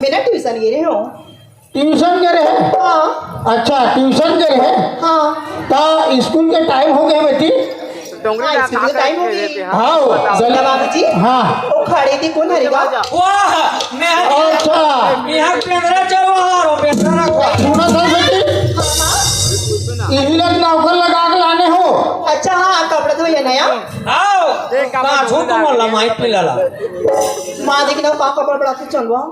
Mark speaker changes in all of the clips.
Speaker 1: मेरा ट्यूशन गिरे हो।
Speaker 2: ट्यूशन के रहे?
Speaker 1: हाँ।
Speaker 2: अच्छा ट्यूशन के रहे?
Speaker 1: हाँ।
Speaker 2: तो स्कूल के टाइम हो गया बेटी?
Speaker 1: हाँ, स्कूल के टाइम हो गई।
Speaker 2: हाँ
Speaker 1: जल्दी बाबूजी।
Speaker 2: हाँ
Speaker 1: वो खड़े थे कौन हरेगा?
Speaker 3: वाह मैं
Speaker 2: अच्छा
Speaker 3: यहाँ पेंद्रा चौहार हो पेंद्रा को
Speaker 2: सुना था बेटी, यही लोग नौकर लगा के लाने हो?
Speaker 1: अच्छा हाँ कपड़ा धोया नया।
Speaker 3: आओ का झूठ बोलला माइक पे लाला
Speaker 1: माँ देखना का कपड़ा बड़ा तो चलवा।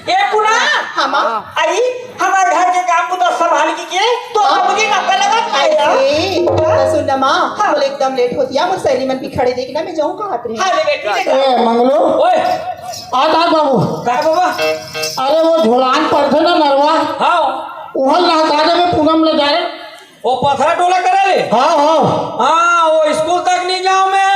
Speaker 3: ए पुना
Speaker 1: हाँ माँ।
Speaker 3: आई हमारे घर के काम को तो संभाल के तो मुझे ना पे लगा खाया
Speaker 1: अरे सुन ना माँ, बोले एकदम लेट होती है मुझे सहेली मन की खड़े देखना मैं जाऊँ कहाँ रही।
Speaker 3: हां ले बेटी
Speaker 2: ए मंगलो
Speaker 3: ओए
Speaker 2: आता बाबू।
Speaker 3: का बाबा
Speaker 2: अरे वो झोलान पड़ते ना नरवा,
Speaker 3: हां
Speaker 2: वहाँ नहकाने में पूनम ले जा रहे।
Speaker 3: वो पथरा टोला करा ले।
Speaker 2: हाँ हाँ
Speaker 3: हां वो स्कूल तक नहीं जाऊं मैं।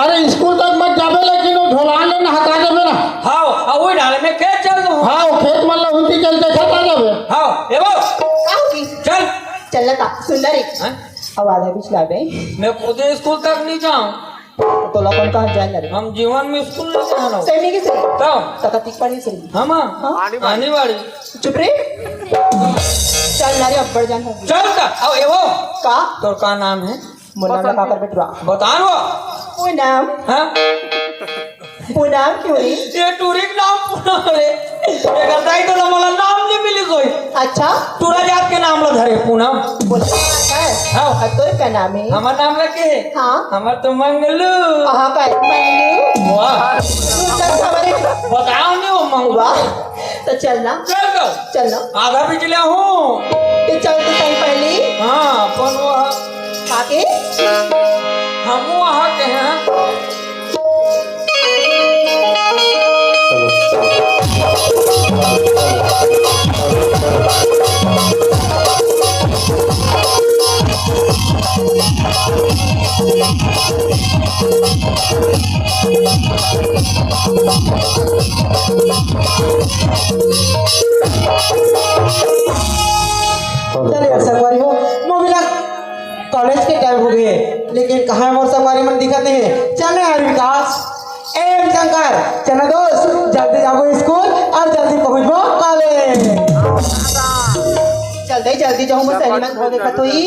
Speaker 2: अरे स्कूल तक मत जाबे लेकिन वो झोलान ले नहका देबे ना।
Speaker 3: हां वो डाले में खेत चल दूं।
Speaker 2: हाँ वो खेत मन लहुंती चलते खता जाबे।
Speaker 3: हां ए वो
Speaker 1: क्या होगी?
Speaker 3: चल
Speaker 1: चल लगा सुन रे।
Speaker 3: हैं
Speaker 1: आवाज है पिछला बे।
Speaker 3: मैं खुद स्कूल तक नहीं जाऊं।
Speaker 1: तो लोगों कहाँ जाए रे?
Speaker 3: हम जीवन में स्कूल नहीं जाना।
Speaker 1: सही में किसे?
Speaker 3: तो
Speaker 1: तकतीक पड़ी सही।
Speaker 3: हम आने वाली
Speaker 1: चुप रे। चल नारे अब्बड़ जान होगी।
Speaker 3: चल का आओ ए वो
Speaker 1: का?
Speaker 3: तोर का नाम है?
Speaker 1: मुन्ना ना काकर बेटवा।
Speaker 3: बता रो
Speaker 1: पूनम।
Speaker 3: हां
Speaker 1: पूनम क्यों रे?
Speaker 3: ये टूरिक नाम पूरा रे ये गलताई तो मला नाम नहीं मिली कोई।
Speaker 1: अच्छा
Speaker 3: तोरा जात के नाम ला धरे पूनम।
Speaker 1: बोलता है।
Speaker 3: हाँ
Speaker 1: तो क्या नाम है?
Speaker 3: हमार नाम लगे है।
Speaker 1: हाँ।
Speaker 3: हमार तो मंगलू।
Speaker 1: हाँ का मंगलू।
Speaker 3: वाह
Speaker 1: चल हमारे
Speaker 3: बताओ नहीं वो मंगलू।
Speaker 1: वाह तो चलना
Speaker 3: चल दो
Speaker 1: चलना
Speaker 3: आधा पिछले हूँ।
Speaker 1: तो चलते सही पहले
Speaker 3: हाँ कौन वो
Speaker 1: आके
Speaker 3: हम वहाँ के हैं।
Speaker 4: चलिए संगवारी हो मोबिला कॉलेज के टाइम हो गए लेकिन कहाँ मोर संगवारी मन दिखत नहीं है। चले यार विकास एम शंकर चलो दोस्त जल्दी जाओ स्कूल और जल्दी पहुँचो कॉलेज।
Speaker 1: जल्दी जाऊँ मैं सही में देखा तो ही